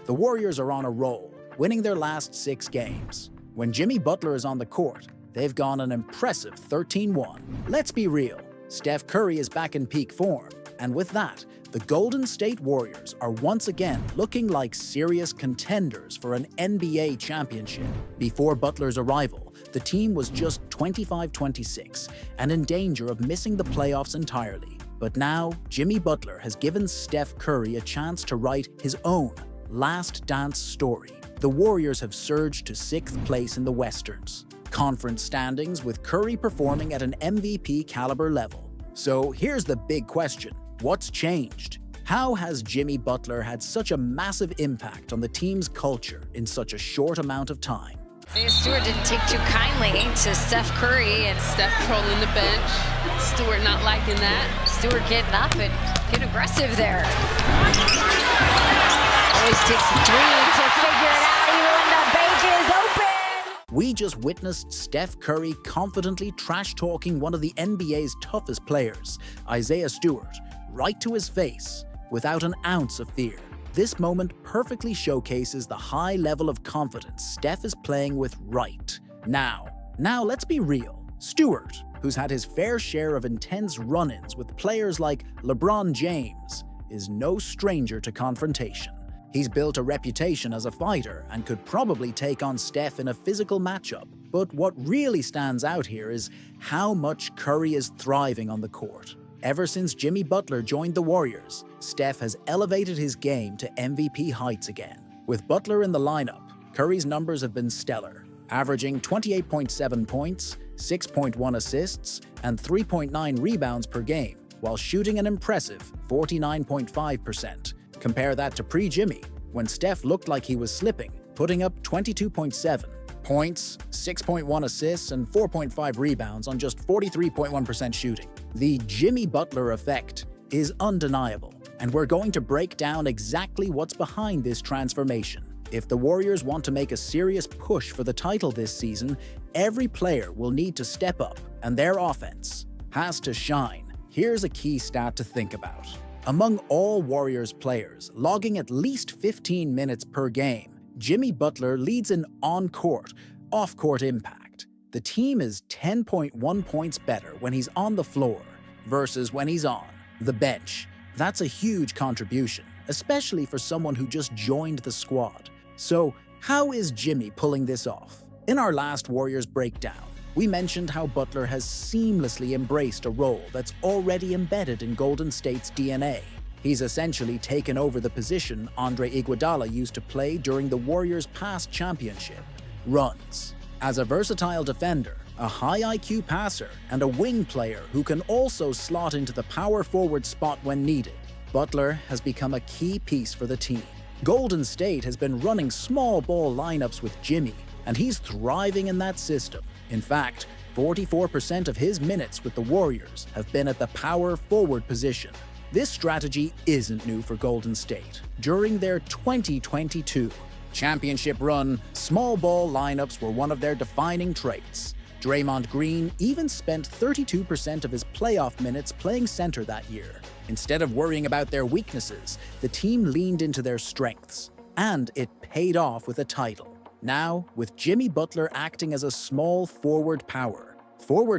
The Warriors are on a roll, winning their last 6 games. When Jimmy Butler is on the court, they've gone an impressive 13-1. Let's be real, Steph Curry is back in peak form, and with that, the Golden State Warriors are once again looking like serious contenders for an NBA championship. Before Butler's arrival, the team was just 25-26 and in danger of missing the playoffs entirely. But now, Jimmy Butler has given Steph Curry a chance to write his own last dance story. The Warriors have surged to 6th place in the Westerns Conference standings, with Curry performing at an MVP caliber level. So here's the big question. What's changed? How has Jimmy Butler had such a massive impact on the team's culture in such a short amount of time? Stewart didn't take too kindly to Steph Curry, and Steph trolling the bench. Stewart not liking that. Stewart getting up and getting aggressive there. Always takes a three to figure it out even when the bank is open. We just witnessed Steph Curry confidently trash-talking one of the NBA's toughest players, Isaiah Stewart, right to his face, without an ounce of fear. This moment perfectly showcases the high level of confidence Steph is playing with right now. Now let's be real. Stewart, who's had his fair share of intense run-ins with players like LeBron James, is no stranger to confrontation. He's built a reputation as a fighter and could probably take on Steph in a physical matchup. But what really stands out here is how much Curry is thriving on the court. Ever since Jimmy Butler joined the Warriors, Steph has elevated his game to MVP heights again. With Butler in the lineup, Curry's numbers have been stellar, averaging 28.7 points, 6.1 assists, and 3.9 rebounds per game, while shooting an impressive 49.5%. Compare that to pre-Jimmy, when Steph looked like he was slipping, putting up 22.7 points, 6.1 assists, and 4.5 rebounds on just 43.1% shooting. The Jimmy Butler effect is undeniable, and we're going to break down exactly what's behind this transformation. If the Warriors want to make a serious push for the title this season, every player will need to step up, and their offense has to shine. Here's a key stat to think about. Among all Warriors players logging at least 15 minutes per game, Jimmy Butler leads in on-court, off-court impact. The team is 10.1 points better when he's on the floor versus when he's on the bench. That's a huge contribution, especially for someone who just joined the squad. So, how is Jimmy pulling this off? In our last Warriors breakdown, we mentioned how Butler has seamlessly embraced a role that's already embedded in Golden State's DNA. He's essentially taken over the position Andre Iguodala used to play during the Warriors' past championship runs. As a versatile defender, a high IQ passer, and a wing player who can also slot into the power forward spot when needed, Butler has become a key piece for the team. Golden State has been running small ball lineups with Jimmy, and he's thriving in that system. In fact, 44% of his minutes with the Warriors have been at the power forward position. This strategy isn't new for Golden State. During their 2022 championship run, small ball lineups were one of their defining traits. Draymond Green even spent 32% of his playoff minutes playing center that year. Instead of worrying about their weaknesses, the team leaned into their strengths, and it paid off with a title. Now, with Jimmy Butler acting as a small forward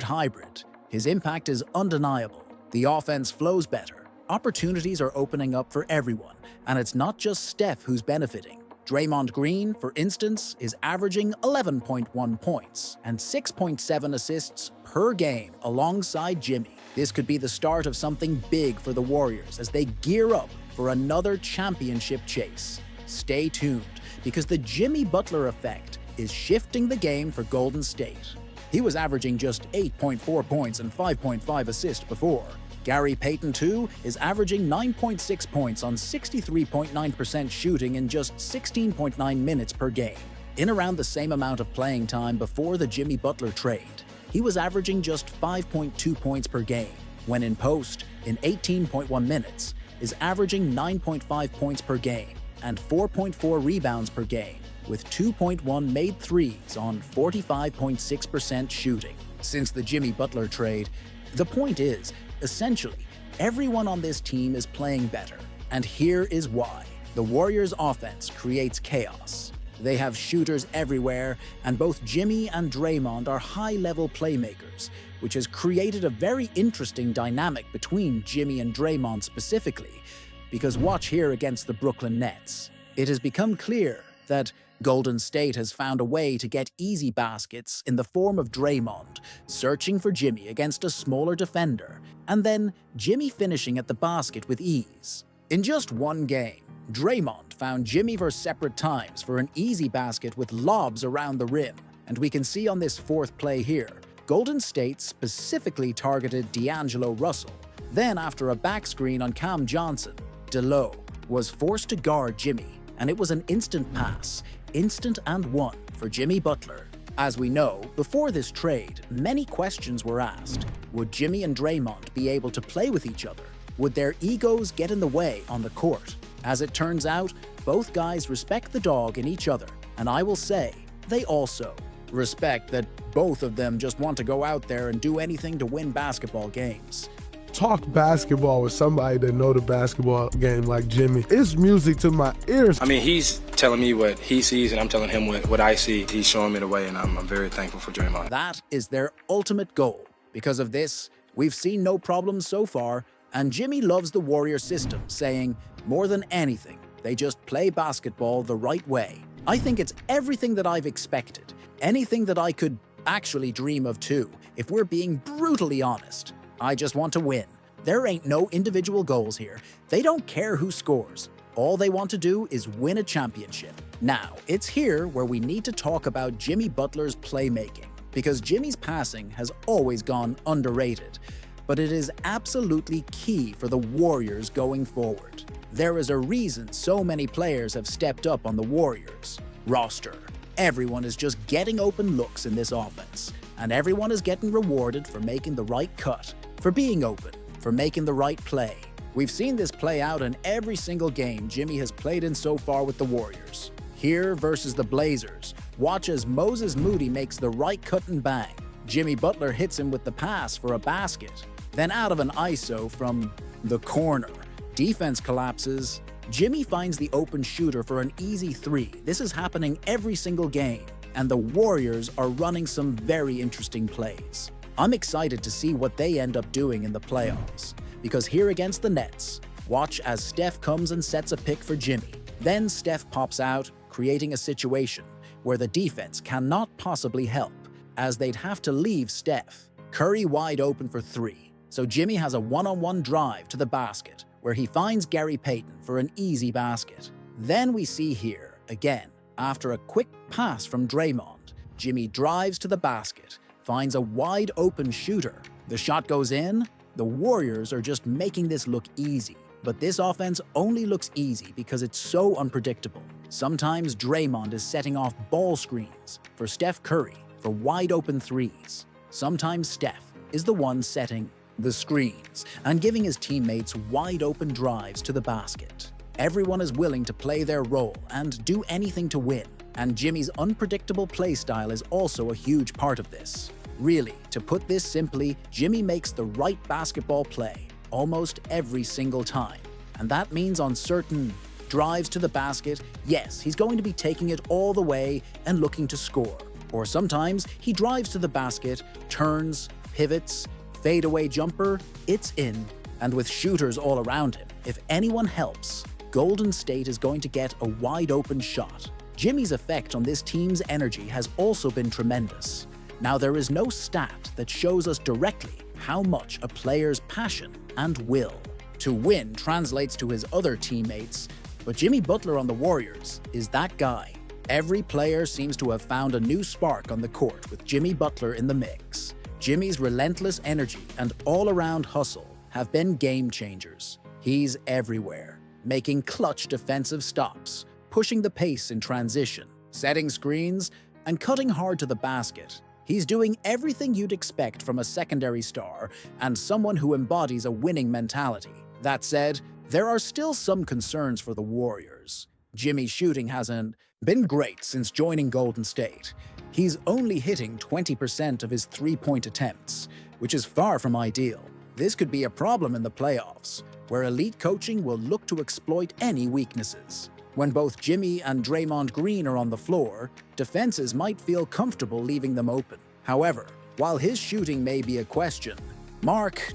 hybrid, his impact is undeniable. The offense flows better, opportunities are opening up for everyone, and it's not just Steph who's benefiting. Draymond Green, for instance, is averaging 11.1 points and 6.7 assists per game alongside Jimmy. This could be the start of something big for the Warriors as they gear up for another championship chase. Stay tuned, because the Jimmy Butler effect is shifting the game for Golden State. He was averaging just 8.4 points and 5.5 assists before. Gary Payton, too, is averaging 9.6 points on 63.9% shooting in just 16.9 minutes per game. In around the same amount of playing time before the Jimmy Butler trade, he was averaging just 5.2 points per game, when in post, in 18.1 minutes, is averaging 9.5 points per game and 4.4 rebounds per game, with 2.1 made threes on 45.6% shooting. Since the Jimmy Butler trade, the point is, essentially, everyone on this team is playing better, and here is why. The Warriors' offense creates chaos. They have shooters everywhere, and both Jimmy and Draymond are high-level playmakers, which has created a very interesting dynamic between Jimmy and Draymond specifically, because watch here against the Brooklyn Nets. It has become clear that Golden State has found a way to get easy baskets in the form of Draymond, searching for Jimmy against a smaller defender, and then Jimmy finishing at the basket with ease. In just one game, Draymond found Jimmy for separate times for an easy basket with lobs around the rim, and we can see on this fourth play here, Golden State specifically targeted D'Angelo Russell. Then after a back screen on Cam Johnson, D'Lo was forced to guard Jimmy, and it was an instant pass, instant and one for Jimmy Butler. As we know, before this trade, many questions were asked. Would Jimmy and Draymond be able to play with each other? Would their egos get in the way on the court? As it turns out, both guys respect the dog in each other, and I will say, they also respect that both of them just want to go out there and do anything to win basketball games. Talk basketball with somebody that know the basketball game like Jimmy. It's music to my ears. I mean, he's telling me what he sees, and I'm telling him what I see. He's showing me the way, and I'm very thankful for Draymond. That is their ultimate goal. Because of this, we've seen no problems so far, and Jimmy loves the Warrior system, saying, more than anything, they just play basketball the right way. I think it's everything that I've expected, anything that I could actually dream of too, if we're being brutally honest. I just want to win. There ain't no individual goals here. They don't care who scores. All they want to do is win a championship. Now, it's here where we need to talk about Jimmy Butler's playmaking, because Jimmy's passing has always gone underrated, but it is absolutely key for the Warriors going forward. There is a reason so many players have stepped up on the Warriors roster. Everyone is just getting open looks in this offense, and everyone is getting rewarded for making the right cut, for being open, for making the right play. We've seen this play out in every single game Jimmy has played in so far with the Warriors. Here versus the Blazers, watch as Moses Moody makes the right cut and bang. Jimmy Butler hits him with the pass for a basket. Then out of an ISO from the corner, defense collapses. Jimmy finds the open shooter for an easy three. This is happening every single game, and the Warriors are running some very interesting plays. I'm excited to see what they end up doing in the playoffs, because here against the Nets, watch as Steph comes and sets a pick for Jimmy. Then Steph pops out, creating a situation where the defense cannot possibly help, as they'd have to leave Steph. Curry wide open for three, so Jimmy has a one-on-one drive to the basket, where he finds Gary Payton for an easy basket. Then we see here, again, after a quick pass from Draymond, Jimmy drives to the basket, finds a wide open shooter. The shot goes in. The Warriors are just making this look easy. But this offense only looks easy because it's so unpredictable. Sometimes Draymond is setting off ball screens for Steph Curry for wide open threes. Sometimes Steph is the one setting the screens and giving his teammates wide open drives to the basket. Everyone is willing to play their role and do anything to win, and Jimmy's unpredictable play style is also a huge part of this. Really, to put this simply, Jimmy makes the right basketball play almost every single time, and that means on certain drives to the basket, yes, he's going to be taking it all the way and looking to score. Or sometimes he drives to the basket, turns, pivots, fadeaway jumper, it's in. And with shooters all around him, if anyone helps, Golden State is going to get a wide open shot. Jimmy's effect on this team's energy has also been tremendous. Now, there is no stat that shows us directly how much a player's passion and will to win translates to his other teammates, but Jimmy Butler on the Warriors is that guy. Every player seems to have found a new spark on the court with Jimmy Butler in the mix. Jimmy's relentless energy and all-around hustle have been game changers. He's everywhere, making clutch defensive stops, pushing the pace in transition, setting screens, and cutting hard to the basket. He's doing everything you'd expect from a secondary star and someone who embodies a winning mentality. That said, there are still some concerns for the Warriors. Jimmy's shooting hasn't been great since joining Golden State. He's only hitting 20% of his three-point attempts, which is far from ideal. This could be a problem in the playoffs, where elite coaching will look to exploit any weaknesses. When both Jimmy and Draymond Green are on the floor, defenses might feel comfortable leaving them open. However, while his shooting may be a question,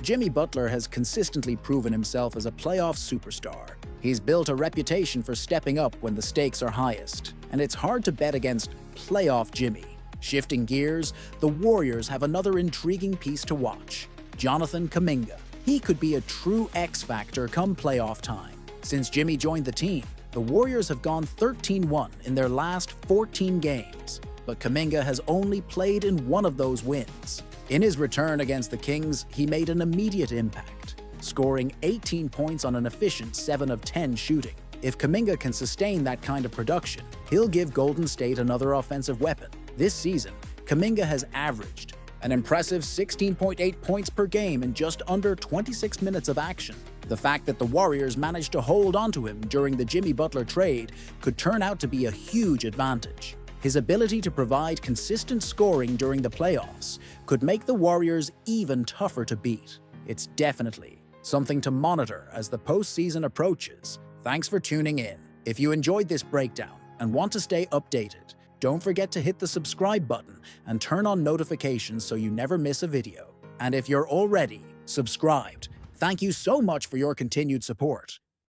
Jimmy Butler has consistently proven himself as a playoff superstar. He's built a reputation for stepping up when the stakes are highest, and it's hard to bet against playoff Jimmy. Shifting gears, the Warriors have another intriguing piece to watch: Jonathan Kuminga. He could be a true X-factor come playoff time. Since Jimmy joined the team, the Warriors have gone 13-1 in their last 14 games, but Kuminga has only played in one of those wins. In his return against the Kings, he made an immediate impact, scoring 18 points on an efficient 7 of 10 shooting. If Kuminga can sustain that kind of production, he'll give Golden State another offensive weapon. This season, Kuminga has averaged an impressive 16.8 points per game in just under 26 minutes of action. The fact that the Warriors managed to hold onto him during the Jimmy Butler trade could turn out to be a huge advantage. His ability to provide consistent scoring during the playoffs could make the Warriors even tougher to beat. It's definitely something to monitor as the postseason approaches. Thanks for tuning in. If you enjoyed this breakdown and want to stay updated, don't forget to hit the subscribe button and turn on notifications so you never miss a video. And if you're already subscribed, thank you so much for your continued support.